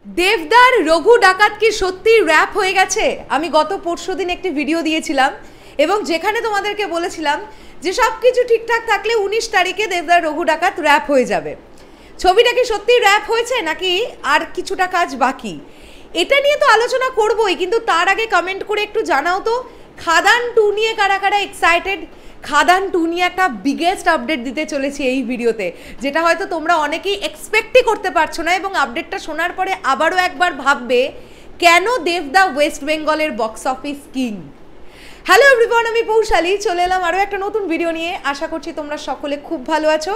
দেবদার রঘু ডাকাত কি সত্যি র‍্যাপ হয়ে গেছে? আমি গত পরশুদিন একটি ভিডিও দিয়েছিলাম এবং যেখানে তোমাদেরকে বলেছিলাম যে সব কিছু ঠিকঠাক থাকলে 19 তারিখে দেবদার রঘু ডাকাত র‍্যাপ হয়ে যাবে। ছবিটা কি সত্যি র‍্যাপ হয়েছে নাকি আর কিছুটা কাজ বাকি, এটা নিয়ে তো আলোচনা করবোই, কিন্তু তার আগে কমেন্ট করে একটু জানাও তো খাদান 2 নিয়ে কারা কারা এক্সাইটেড। খাদান 2 নিয়ে একটা বিগেস্ট আপডেট দিতে চলেছি এই ভিডিওতে, যেটা হয়তো তোমরা অনেকেই এক্সপেক্টই করতে পারছো না এবং আপডেটটা শোনার পরে আবারও একবার ভাববে কেন দেবদা ওয়েস্ট বেঙ্গলের box office king. Hello everyone, আমি পৌশালী চলে এলাম আরও একটা নতুন ভিডিও নিয়ে। আশা করছি তোমরা সকলে খুব ভালো আছো।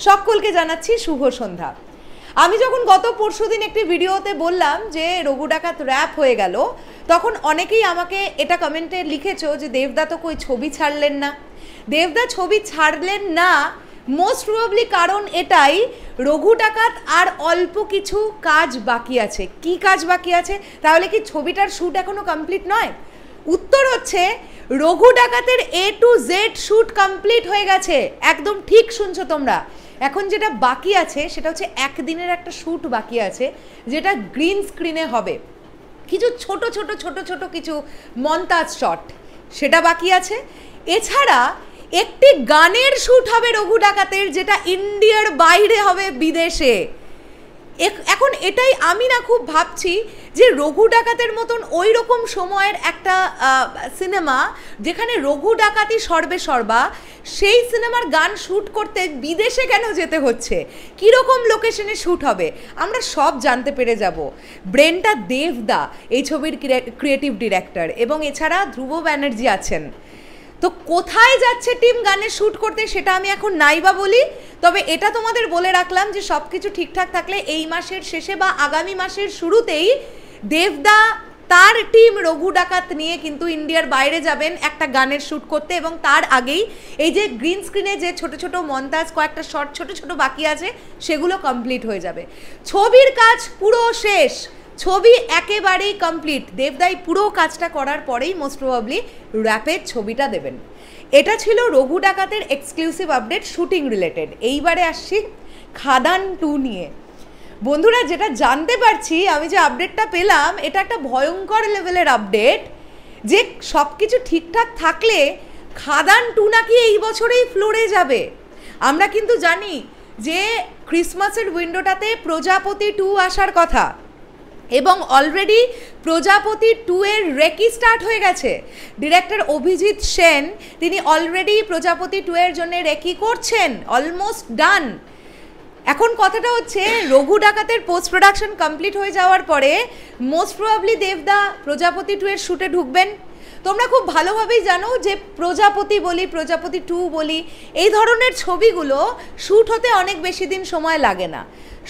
সকলকে জানাচ্ছি শুভ সন্ধ্যা। আমি যখন গত পরশুদিন একটি ভিডিওতে বললাম যে রঘু ডাকাত র‍্যাপ হয়ে গেল, তখন অনেকেই আমাকে এটা কমেন্টে লিখেছো যে দেবদা তো কই ছবি ছাড়লেন না। দেবদা ছবি ছাড়লেন না মোস্ট প্রবাবলি কারণ এটাই, রঘু ডাকাত আর অল্প কিছু কাজ বাকি আছে। কি কাজ বাকি আছে? তাহলে কি ছবিটার শ্যুট এখনো কমপ্লিট নয়? উত্তর হচ্ছে রঘু ডাকাতের A to Z shoot complete হয়ে গেছে। একদম ঠিক শুনছো তোমরা। এখন যেটা বাকি আছে সেটা হচ্ছে একদিনের একটা শ্যুট বাকি আছে, যেটা গ্রিন স্ক্রিনে হবে। কিছু ছোট ছোট ছোট ছোট কিছু মন্তাজ শট সেটা বাকি আছে। এছাড়া একটি গানের শ্যুট হবে রঘু ডাকাতের, যেটা ইন্ডিয়ার বাইরে হবে, বিদেশে। এখন এটাই আমি না খুব ভাবছি যে রঘু ডাকাতের মতন ওই রকম সময়ের একটা সিনেমা যেখানে রঘু ডাকাতি সর্বে সর্বা, সেই সিনেমার গান শ্যুট করতে বিদেশে কেন যেতে হচ্ছে, কীরকম লোকেশনে শ্যুট হবে, আমরা সব জানতে পেরে যাব। ব্রেনটা দেবদা এই ছবির ক্রিয়েটিভ ডিরেক্টর, এবং এছাড়া ধ্রুব ব্যানার্জি আছেন। তো কোথায় যাচ্ছে টিম গানের শ্যুট করতে সেটা আমি এখন নাইবা বলি, তবে এটা তোমাদের বলে রাখলাম যে সব কিছু ঠিকঠাক থাকলে এই মাসের শেষে বা আগামী মাসের শুরুতেই দেবদা তার টিম রঘু ডাকাত নিয়ে কিন্তু ইন্ডিয়ার বাইরে যাবেন একটা গানের শ্যুট করতে, এবং তার আগেই এই যে গ্রিন স্ক্রিনে যে ছোট ছোট মন্তাজ কয়েকটা শর্ট ছোট ছোট বাকি আছে সেগুলো কমপ্লিট হয়ে যাবে। ছবির কাজ পুরো শেষ, ছবি একেবারেই কমপ্লিট। দেবদাই পুরো কাজটা করার পরেই মোস্ট প্রবাবলি র‍্যাপের ছবিটা দেবেন। এটা ছিল রঘু ডাকাতের এক্সক্লুসিভ আপডেট শুটিং রিলেটেড। এইবারে আসছি খাদান 2 নিয়ে। বন্ধুরা, যেটা জানতে পারছি, আমি যে আপডেটটা পেলাম এটা একটা ভয়ঙ্কর লেভেলের আপডেট, যে সব কিছু ঠিকঠাক থাকলে খাদান 2 নাকি এই বছরেই ফ্লোরে যাবে। আমরা কিন্তু জানি যে ক্রিসমাসের উইন্ডোটাতে প্রজাপতি 2 আসার কথা, এবং অলরেডি প্রজাপতি 2 এর রেকি স্টার্ট হয়ে গেছে। ডিরেক্টর অভিজিৎ সেন তিনি অলরেডি প্রজাপতি 2 এর জন্য রেকি করছেন, অলমোস্ট ডান। এখন কথাটা হচ্ছে রঘু ডাকাতের পোস্ট প্রোডাকশন কমপ্লিট হয়ে যাওয়ার পরে মোস্ট প্রবাবলি দেবদা প্রজাপতি 2 এর শ্যুটে ঢুকবেন। তোমরা খুব ভালোভাবেই জানো যে প্রজাপতি বলি, প্রজাপতি 2 বলি, এই ধরনের ছবিগুলো শ্যুট হতে অনেক বেশি দিন সময় লাগে না।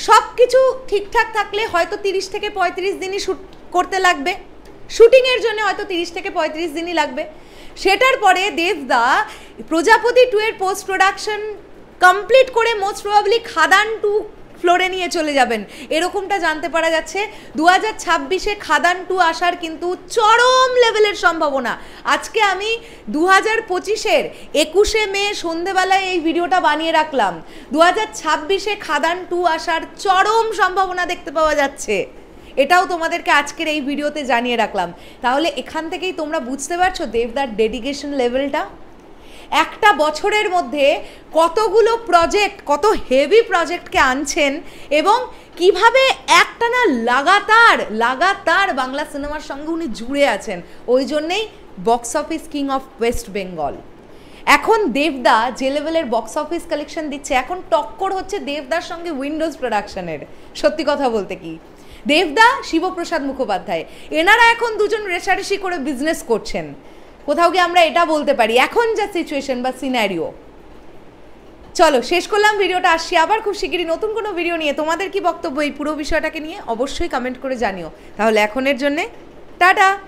সব কিছু ঠিকঠাক থাকলে হয়তো 30 থেকে 35 দিনই শ্যুট করতে লাগবে, শ্যুটিংয়ের জন্য হয়তো 30 থেকে 35 দিনই লাগবে। সেটার পরে দেবদা প্রজাপতি 2 এর পোস্ট প্রোডাকশন কমপ্লিট করে মোস্ট প্রবাবলি খাদান 2 ফ্লোরে নিয়ে চলে যাবেন, এরকমটা জানতে পারা যাচ্ছে। 2026-এ খাদান 2 আসার কিন্তু চরম লেভেলের সম্ভাবনা। আজকে আমি 2025-এর 21শে মে সন্ধেবেলায় এই ভিডিওটা বানিয়ে রাখলাম। 2026-এ খাদান 2 আসার চরম সম্ভাবনা দেখতে পাওয়া যাচ্ছে, এটাও তোমাদেরকে আজকের এই ভিডিওতে জানিয়ে রাখলাম। তাহলে এখান থেকেই তোমরা বুঝতে পারছো দেবদার ডেডিকেশন লেভেলটা। একটা বছরের মধ্যে কতগুলো প্রজেক্ট, কত হেভি প্রজেক্টকে আনছেন, এবং কিভাবে একটানা লাগাতার বাংলা সিনেমার সঙ্গে উনি জুড়ে আছেন। ওই জন্যেই box office king of West Bengal. এখন দেবদা যে লেভেলের বক্স অফিস কালেকশন দিচ্ছে, এখন টক্কর হচ্ছে দেবদার সঙ্গে উইন্ডোজ প্রোডাকশনের। সত্যি কথা বলতে কি, দেবদা শিবপ্রসাদ মুখোপাধ্যায় এনারা এখন দুজন রেশারেশি করে বিজনেস করছেন। কোথাও গিয়ে আমরা এটা বলতে পারি এখন যা সিচুয়েশন বা সিনারিও। চলো শেষ করলাম ভিডিওটা, আসছি আবার খুব শিগগিরই নতুন কোনো ভিডিও নিয়ে। তোমাদের কি বক্তব্য এই পুরো বিষয়টাকে নিয়ে অবশ্যই কমেন্ট করে জানিও। তাহলে এখনের জন্যে টাটা।